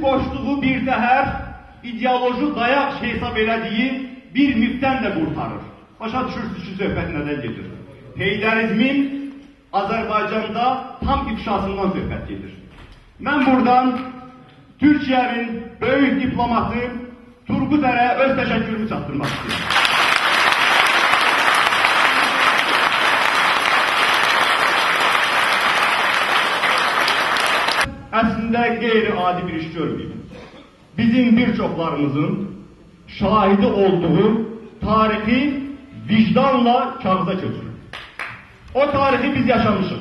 Boşluğu bir dəhər, ideoloji dayaq hesab elədiyi bir mifdən də qurtarır. Başa düşürsünüz ki, söhbət nədən gedir? Heydərizmin Azərbaycanda tam ifşasından söhbət gedir. Mən buradan Türkiyənin böyük diplomatı Turqudərə öz təşəkkürümü çatdırmaq istəyirəm. Əslində qeyri-adi bir iş görməyib. Bizim bir çoxlarımızın şahidi olduğu tarixi vicdanla kağıza köçürür. O tarixi biz yaşamışıq.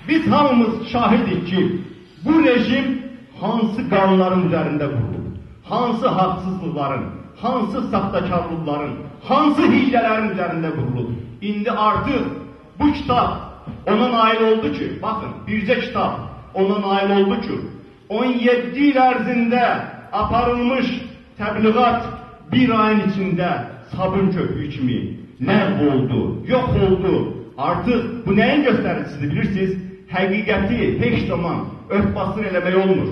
Biz hamımız şahidik ki, bu rejim hansı qanunların üzərində qurulub, hansı haqsızlıqların, hansı saxtakarlıqların, hansı hiylələrin üzərində qurulub. İndi artıq bu kitab ona nail oldu ki, baxın, bircə kitab ona nail oldu ki, 17 il ərzində aparılmış təbliğat bir ayın içində sabun köpüğü kimi ləğv oldu, yox oldu. Artıq bu nəyin göstəricisidir bilirsiniz? Həqiqəti heç zaman örtbasdır eləmək olmur.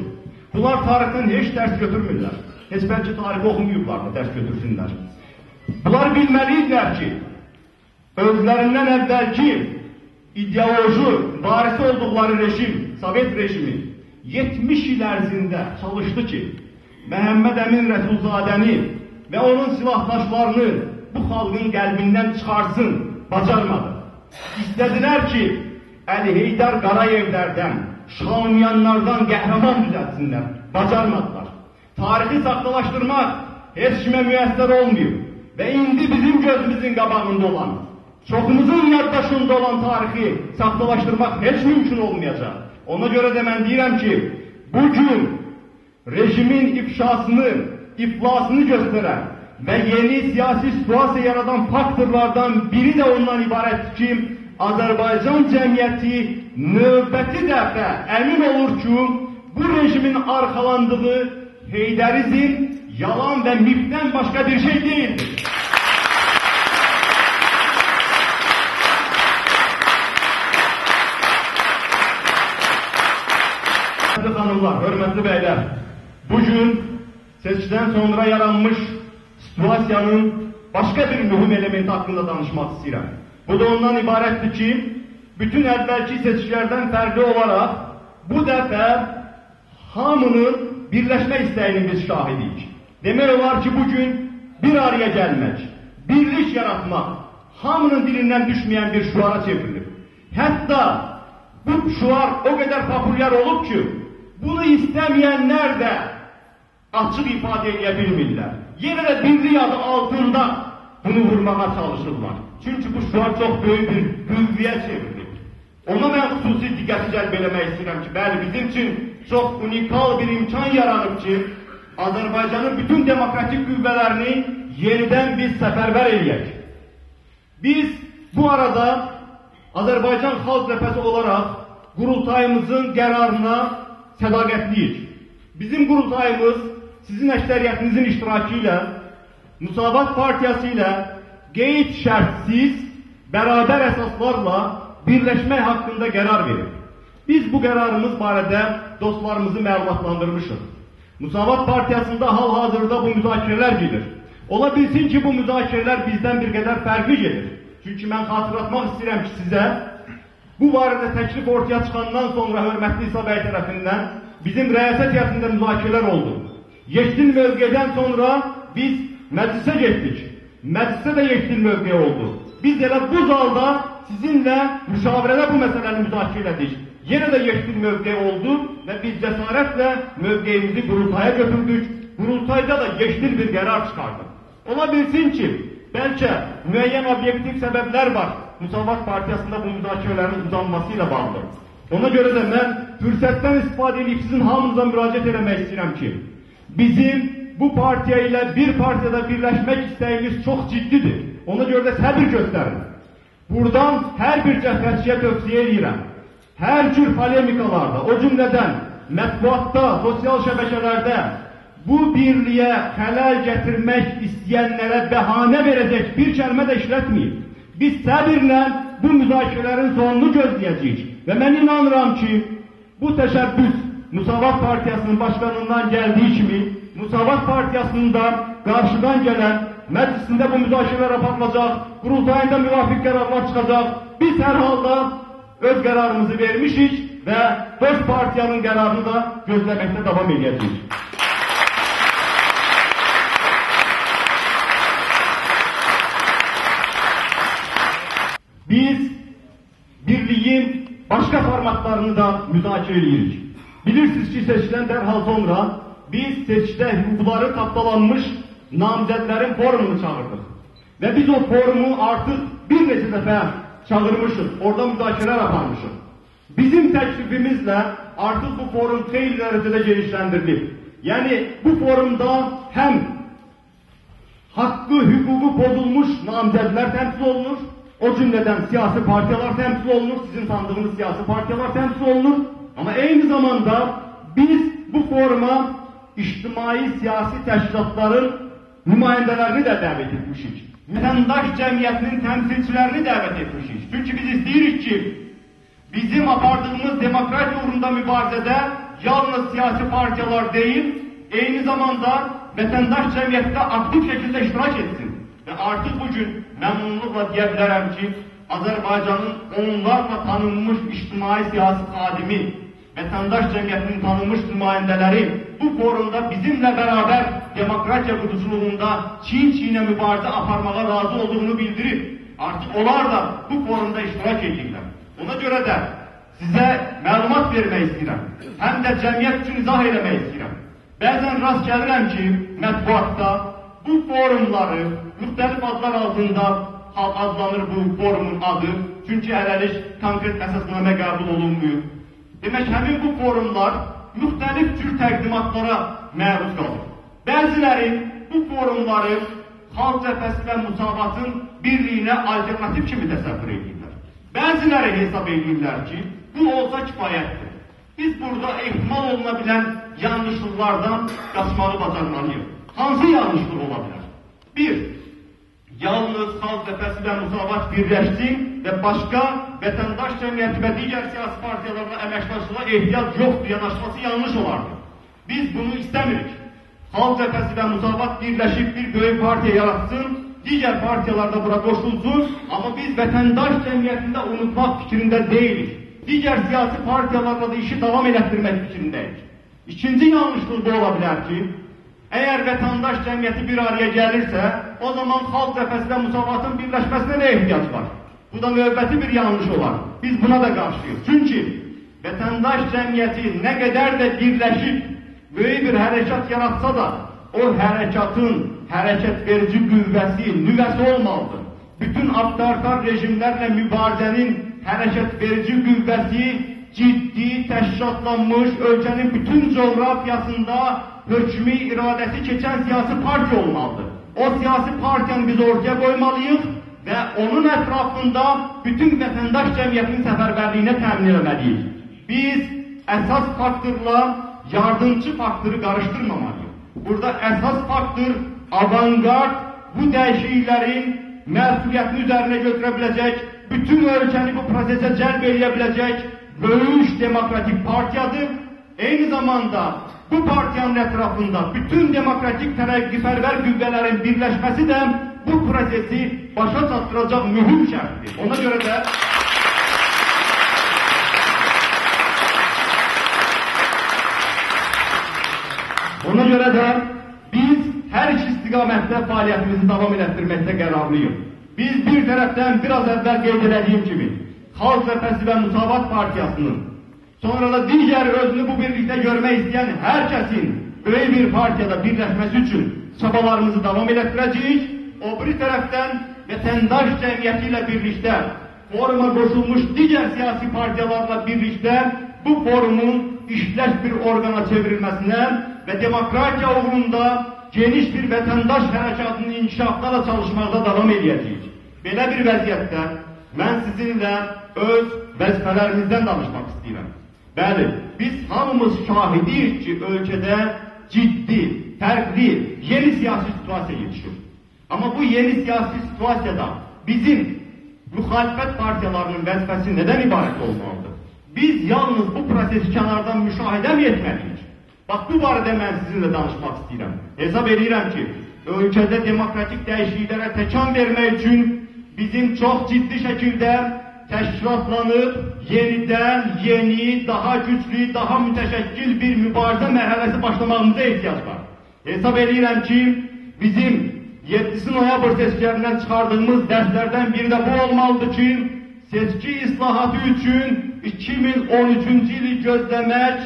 Bunlar tarixdən heç dərs götürmürlər. Heç bəlkə tarixi oxumayıblar da dərs götürsünlər. Bunlar bilməlidirlər ki, özlərindən əvvəlki ideoloji, varisi olduqları rejim, Sovet rejimi 70 il ərzində çalışdı ki, Məhəmməd Əmin Rəsulzadəni və onun silahdaşlarını bu xalqın qəlbindən çıxarsın, bacarmadı. İstədilər ki, Əli Heydər Qarayevlərdən, Şamiyanlardan qəhrəman düzəltsinlər, bacarmadılar. Tarixi saxtalaşdırmaq heç kimə müəssər olmuyor və indi bizim gözümüzün qabağında olan, çoxumuzun yaddaşında olan tarixi saxtalaşdırmaq heç mümkün olmayacaq. Ona görə də mən deyirəm ki, bugün rejimin ifşasını, iflasını göstərən və yeni siyasi situasiya yaradan faktorlardan biri də ondan ibarətdir ki, Azərbaycan cəmiyyəti növbəti dəfə əmin olur ki, bu rejimin arxalandığı Heydərizm yalan və mifdən başqa bir şey deyildir. Hörmətli xanımlar, hörmətli bəylər, bugün seçkidən sonra yaranmış situasiyanın başqa bir mühüm elementi haqqında danışmaq istəyirəm. Bu da ondan ibarətdir ki, bütün əvvəlki seçkilərdən fərqli olaraq bu dəfə hamının birləşmə istəyinin biz şahidiyik. Demək olar ki, bugün bir araya gəlmək, birlik yaratmaq hamının dilindən düşməyən bir şuara çevrilir. Hətta bu şuar o qədər populyar olub ki, bunu istəməyənlər də açıq ifadə edə bilmirlər. Yenə də birlik adı altında bunu vurmağa çalışırlar. Çünki bu şuar çox böyük bir qüvvəyə çevrilir. Ona mən xüsusi diqqəti cəlb eləmək istəyirəm ki, bəli, bizim üçün çox unikal bir imkan yaranıb ki, Azərbaycanın bütün demokratik qüvvələrini yenidən biz səfərbər eləyək. Biz bu arada Azərbaycan Xalq Cəbhəsi olaraq qurultayımızın qərarına sədaqətliyik. Bizim qurultayımız sizin əksəriyyətinizin iştirakı ilə, Müsavat Partiyası ilə qeyd şərtsiz, bərabər əsaslarla birləşmək haqqında qərar verir. Biz bu qərarımız barədə dostlarımızı məlumatlandırmışıq. Müsavat Partiyasında hal-hazırda bu müzakirələr gedir. Ola bilsin ki, bu müzakirələr bizdən bir qədər fərqli gedir. Çünki mən xatırlatmaq istəyirəm ki, sizə bu barədə təklif ortaya çıxandan sonra hörmətli İsa bəy tərəfindən bizim rəyasət heyətində müzakirələr oldu. 7 mövqedən sonra biz məclisə getdik. Məclisə də 7 mövqe oldu. Biz elə bu zalda sizinlə müşavirədə bu məsələni müzakirə elədik. Yenə də 7 mövqe oldu və biz cəsarətlə mövqeyimizi qurultaya götürdük. Qurultayda da 7 bir qərar çıxardıq. Ola bilsin ki, bəlkə müəyyən obyektiv səbəblər var Müsavat Partiyasında bu müzakirələrin uzanması ilə bağlı. Ona görə də mən fürsətdən istifadə edib sizin hamınıza müraciət eləmək istəyirəm ki, bizim bu partiya ilə bir partiyada birləşmək istəyimiz çox ciddidir. Ona görə də səbir göstərin. Buradan hər bir cəbhəçiyə tövsiyə edirəm. Hər cür polemikalarda, o cümlədən mətbuatda, sosial şəbəkələrdə bu birliyə xələl gətirmək istəyənlərə bəhanə verəcək bir kəlmə də işlətməyib. Biz səbirlə bu müzakirələrin sonunu gözləyəcəyik və mən inanıram ki, bu təşəbbüs Musavat Partiyasının başkanından geldiği kimi, Musavat Partiyasında karşıdan gelen, meclisinde bu müzakirələr aparılacaq, qurultayında müvafiq qərarlar çıxacaq. Biz hər halda öz qərarımızı vermişik və dörd partiyanın qərarını da gözləməkdə davam edəcəyik. Biz birliğin başka formatlarını da müzakere edirik. Bilirsiniz ki seçkidən dərhal sonra biz seçkidə hüquqları tapdalanmış namizədlərin forumunu çağırdık. Ve biz o forumu artık bir neçə dəfə çağırmışız, orada müzakirələr aparmışız. Bizim təklifimizlə artık bu forum xeyli dərəcədə genişləndirilib. Yani bu forumda hem hakkı, hüququ pozulmuş namizədlər təmsil olunur, o cümleden siyasi partiyalar temsil olunur, sizin tanıdığınız siyasi partiyalar temsil olunur. Ama aynı zamanda biz bu foruma içtimai siyasi təşkilatların nümayəndələrini də dəvət etmişik. Vətəndaş cəmiyyətinin təmsilçilərini dəvət etmişik. Çünki biz istəyirik ki, bizim apardığımız demokratiya uğrunda mübarizədə yalnız siyasi partiyalar değil, aynı zamanda vətəndaş cəmiyyətdə aktif şəkildə iştirak etsin. Ve artık bugün memnunlukla diyebilirim ki Azerbaycan'ın onlarla tanınmış içtimai siyasi kadimi, vatandaş cemiyetinin tanınmış nümayendeleri bu forumda bizimle beraber demokrasiya kuruculuğunda çiğne mübarize aparmağa razı olduğunu bildirip artık onlar da bu forumda iştirak edecekler. Ona göre de size məlumat vermək istəyirəm. Hem de cemiyet için izah eləmək istəyirəm. Bəzən rast gəlirəm ki, mətbuatda bu forumları müxtəlif adlar altında adlanır bu forumun adı. Çünkü hələlik konkret əsasnamə qəbul olunmuyor. Demək, həmin bu forumlar müxtəlif tür təqdimatlara məruz qalır. Bəziləri bu forumları Xalq Cəbhəsi və Musavatın birliyinə alternativ kimi təsəvvür edirlər. Bəziləri hesab edirlər ki, bu olsa kifayətdir. Biz burada ehtimal olunabilən yanlışlıqlardan qaçmağı bacarmalıyıq. Hansı yanlışlıq ola bilər? Bir, yalnız Xalq Cəbhəsi və Musavat birləşsin və başqa vətəndaş cəmiyyəti və digər siyasi partiyalarla əməkdaşlığa ehtiyac yoxdur, yanaşması yanlış olardı. Biz bunu istəmirik. Xalq Cəbhəsi və Musavat birləşib bir böyük partiya yaratsın, digər partiyalar da bura qoşulsun, amma biz vətəndaş cəmiyyətində unutmaq fikrində deyilik. Digər siyasi partiyalarla da işi davam elətdirmək fikrindəyik. İkinci yanlışlıq da ola bilər ki, eğer vətəndaş cəmiyyəti bir araya gəlirsə, o zaman Xalq Cəbhəsi və Musavatın birləşməsinə nə ehtiyac var? Bu da növbəti bir yanlış olar. Biz buna da qarşıyıq. Çünki vətəndaş cəmiyyəti nə qədər də birləşib, böyük bir hərəkat yaratsa da, o hərəkatın hərəkət verici qüvvəsi, nüvəsi olmalıdır. Bütün avtoritar rejimlərlə mübarizənin hərəkət verici qüvvəsi ciddi, təşkilatlanmış, ölkənin bütün coğrafiyasında hökmü iradəsi keçən siyasi partiya olmalıdır. O siyasi partiyanı biz ortaya koymalıyıq və onun ətrafında bütün vətəndaş cəmiyyətinin səfərbərliyinə təmin etməliyik. Biz əsas faktorla yardımcı faktoru qarışdırmamalıyıq. Burada əsas faktor avangard bu dəyişikliklərin məsuliyyətini üzərinə götürə biləcək, bütün ölkəni bu prosesə cəlb edə biləcək böyük demokratik partiyadır. Eyni zamanda bu partiyanın ətrafında bütün demokratik tərəqqifərvər qüvvələrin birləşməsi də bu prosesi başa çatdıracaq mühüm şərtdir. Ona görə də biz hər iki istiqamətdə fəaliyyətimizi davam etdirməkdə qərarlıyıq. Biz bir tərəfdən biraz əvvəl qeyd edədiyim kimi Xalq Cəbhəsi və Musavat Partiyasının, sonra da digər özünü bu birlikdə görmək istəyən hər kəsin böyük bir partiyada birləşməsi üçün çabalarımızı davam etdirəcəyik. O bir tərəfdən vətəndaş cəmiyyəti ilə birlikdə foruma qoşulmuş digər siyasi partiyalarla birlikdə bu forumun işləş bir orqana çevrilməsinə və demokratiya uğrunda geniş bir vətəndaş hərəkatının inkişafına da çalışmaqda davam edəcəyik. Belə bir vəziyyətdə mən sizinlə öz vəzifələrimizdən danışmaq istəyirəm. Bəli, biz hamımız şahidiyik ki, ölkədə ciddi, fərqli, yeni siyasi situasiya yetişir. Amma bu yeni siyasi situasiyada bizim müxalifət partiyalarının vəzifəsi nədən ibarət olmalıdır? Biz yalnız bu prosesi kənardan müşahidə mi etməliyik? Bax, bu barədə mən sizinlə danışmaq istəyirəm. Hesab edirəm ki, ölkədə demokratik dəyişikliklərə təkan vermək üçün bizim çox ciddi şəkildə təşkilatlanıb, yenidən, yeni, daha güclü, daha mütəşəkkil bir mübarizə mərhələsi başlamağımıza ehtiyac var. Hesab edirəm ki, bizim 7 noyabr seçkilərindən çıxardığımız dərslərdən biri də bu olmalıdır ki, seçki islahatı üçün 2013-cü ili gözləmək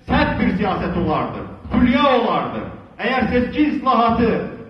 sərt bir siyasət olardı, hülya olardı. Əgər seçki islahatı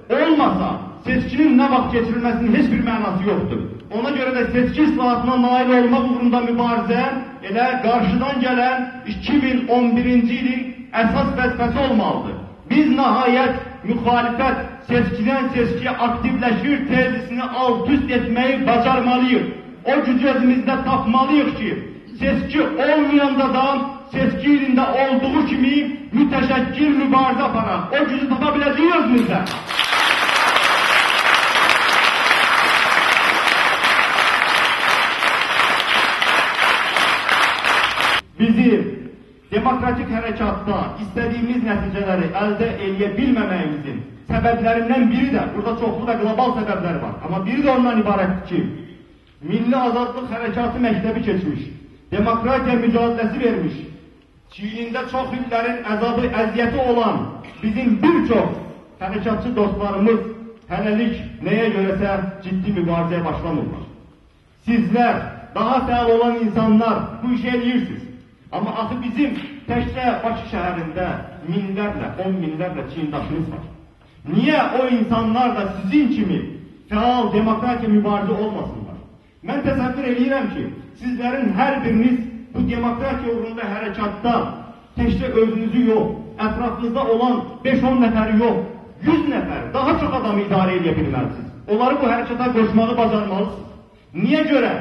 olmasa, seçkinin nə vaxt keçirilməsinin heç bir mənası yoxdur. Ona görə də seçki islahatına nail olmaq uğrunda mübarizə elə qarşıdan gələn 2011-ci ilin əsas vəzifəsi olmalıdır. Biz nəhayət müxalifət seçkidən seçkiyə aktivləşir tezisini alt-üst etməyi bacarmalıyıq. O gücü özümüzdə tapmalıyıq ki, seçki olmayanda da seçki ilində olduğu kimi mütəşəkkil mübarizə aparaq. O gücü tapa biləcəyik özümüzdə. Bizi demokratik hərəkatda istədiyimiz nəticələri əldə eləyə bilməməyimizin səbəblərindən biri də, burada çoxlu və qlobal səbəblər var, amma biri də ondan ibarətdir ki, milli azadlıq hərəkatı məktəbi keçmiş, demokratiya mücadiləsi vermiş, çiynində çox illərin əzabı, əziyyəti olan bizim bir çox hərəkatçı dostlarımız hələlik nəyə görəsə ciddi mübarizəyə başlamırlar. Sizlər, daha fəal olan insanlar bu işi eləyirsiniz. Amma axı bizim təkcə Bakı şəhərində minlərlə, 10 minlərlə çiyndaşımız var. Niyə o insanlar da sizin kimi fəal demokratiya mübarizə olmasınlar? Mən təsəvvür edirəm ki, sizlərin hər biriniz bu demokratiya uğrunda hərəkatda təkcə özünüzü yox, ətrafınızda olan 5-10 nəfəri yox, 100 nəfər, daha çox adamı idarə edə bilməlisiniz. Onları bu hərəkata qoşmağı bacarmalısınız. Niyə görə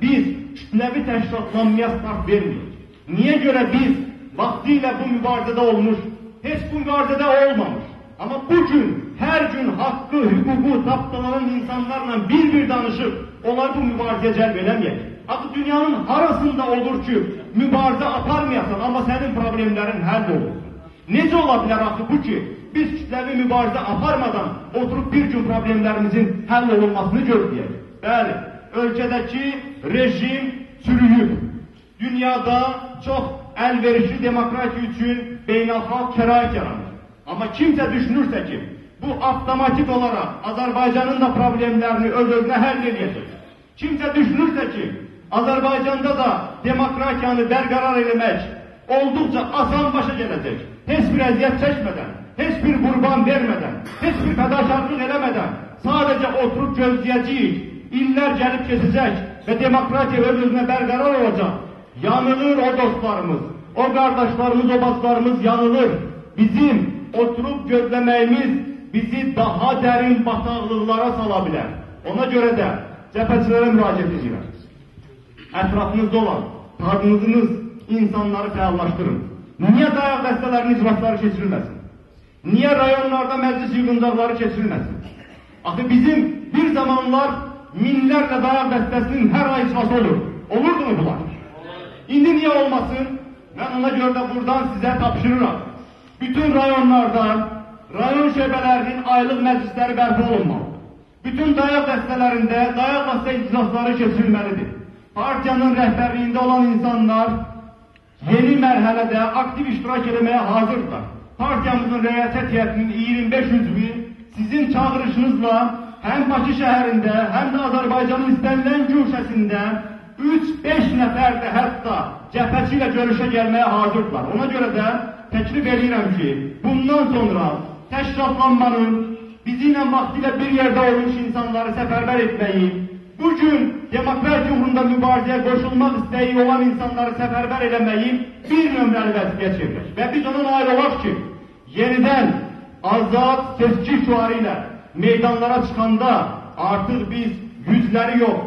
biz kütləvi təşkilatlanmaya start vermirik? Niyə görə biz vaxtilə bu mübarizədə olmuş, heç bu mübarizədə olmamış, amma bugün, hər gün haqqı, hüququ tapdalanan insanlarla bir-bir danışıb, onları bu mübarizəyə cəlb eləməyək. Axı dünyanın harasında olur ki, mübarizə aparmayasan, amma sənin problemlərin həll olur. Necə ola bilər axı bu ki, biz kütləvi mübarizə aparmadan oturub bir gün problemlərimizin həll olunmasını gözləyək? Bəli, ölkədəki rejim çürüyüb. Dünyada çox əlverişli demokratiya üçün beynəlxalq şərait yaranır. Amma kimsə düşünürsə ki, bu avtomatik olaraq Azərbaycanın da problemlərini öz-özünə həll edəcək. Kimsə düşünürsə ki, Azərbaycanda da demokratiyanı bərqərar eləmək olduqca asan başa gələcək. Heç bir əziyyət çəkmədən, heç bir qurban vermədən, heç bir fədakarlıq eləmədən sadəcə oturub gözləyəcəyik. İllər gəlib keçəcək və demokratiya öz-özünə bərqərar olacaq. Yanılır o dostlarımız, o qardaşlarımız, o bacılarımız yanılır. Bizim oturub gözləməyimiz bizi daha dərin bataqlıqlara sala bilər. Ona görə də cəbhəçilərə müraciət edirəm. Ətrafınızda olan, tanıdığınız insanları fəallaşdırın. Niyə dayaq dəstələrinin icraatları keçirilməsin? Niyə rayonlarda məclis yığıncaqları keçirilməsin? Axı bizim bir zamanlar minlərlə dayaq dəstəsinin hər ay icrası olur. Olurdu mu bunlar? İndi niyə olmasın? Mən ona görə də buradan sizə tapşırıram. Bütün rayonlarda, rayon şöbələrinin aylıq məclisləri bərpa olunmalıdır. Bütün dayaq dəstələrində dayaq dəstə iclasları keçirilməlidir. Partiyanın rəhbərliyində olan insanlar yeni mərhələdə aktiv iştirak etməyə hazırdır. Partiyamızın rəyasət heyətinin 25 üzvü sizin çağırışınızla həm Bakı şəhərində, həm də Azərbaycanın istənilən güşəsində 3-5 nəfər də hətta cəbhəçi ilə görüşə gəlməyə hazırdılar. Ona görə də təklif edirəm ki, bundan sonra təşkilatlanmanın, bizi ilə vaxtilə bir yerdə olmuş insanları səfərbər etməyi, bugün demokratiya uğrunda mübarizəyə qoşulmaq istəyi olan insanları səfərbər eləməyi bir nömrəli vəzifəyə çevirir. Və biz ona nail olaq ki, yenidən azad seçki şüarı ilə meydanlara çıxanda artıq biz yüzləri yox,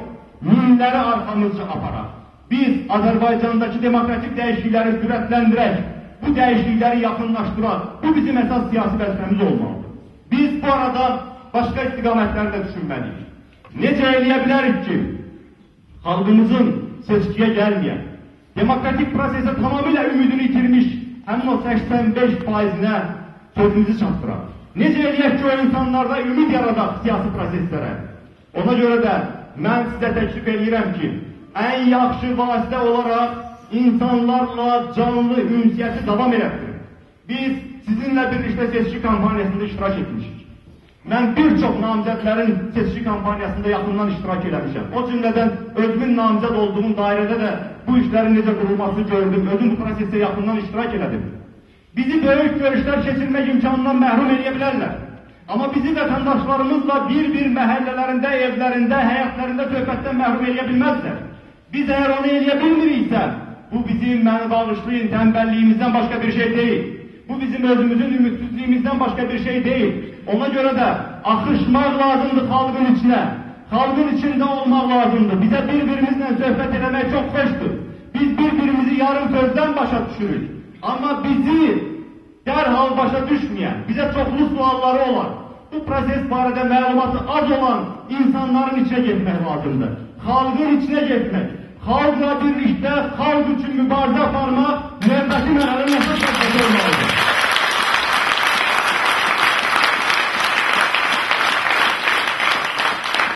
minləri arxamızca aparaq. Biz Azərbaycandakı demokratik dəyişiklikləri sürətləndirək, bu dəyişiklikləri yaxınlaşdıraq. Bu bizim əsas siyasi vəzifəmiz olmalıdır. Biz bu arada başqa istiqamətləri də düşünməliyik. Necə eləyə bilərik ki, xalqımızın seçkiyə gəlməyən, demokratik prosese tamamıyla ümidini itirmiş, həmin o 85%-nə sözümüzü çatdıraq. Necə eləyək ki, o insanlarda ümid yaradaq siyasi proseslərə? Ona görə də mən sizə təklif edirəm ki, ən yaxşı vasitə olaraq insanlarla canlı ünsiyyəti davam elətdirin. Biz sizinlə birlikdə seçki kampaniyasında iştirak etmişik. Mən bir çox namizədlərin seçki kampaniyasında yaxından iştirak eləmişəm. O cümlədən özümün namizəd olduğum dairədə də bu işlərin necə qurulmasını gördüm, özüm bu prosesdə yaxından iştirak elədim. Bizi böyük görüşlər keçirmək imkanından məhrum edə bilərlər. Amma bizi vətəndaşlarımızla bir-bir məhəllələrində, evlərində, həyatlarında söhbətdən məhrum edə bilməzlər. Biz əgər onu edə bilmiriksə, bu bizim məni bağışlayın tənbəlliyimizdən başqa bir şey deyil. Bu bizim özümüzün ümitsizliyimizdən başqa bir şey deyil. Ona görə də axışmaq lazımdır xalqın içinə. Xalqın içində olmaq lazımdır. Bizə bir-birimizlə söhbət eləmək çox xoşdur. Biz bir-birimizi yarım sözdən başa düşürük. Amma bizi dərhal başa düşməyən, bizə çoxlu sualları olan, bu proses barədə məlumatı az olan insanların içinə getmək lazımdır. Xalqın içinə getmək, xalqla birlikdə xalq üçün mübarizə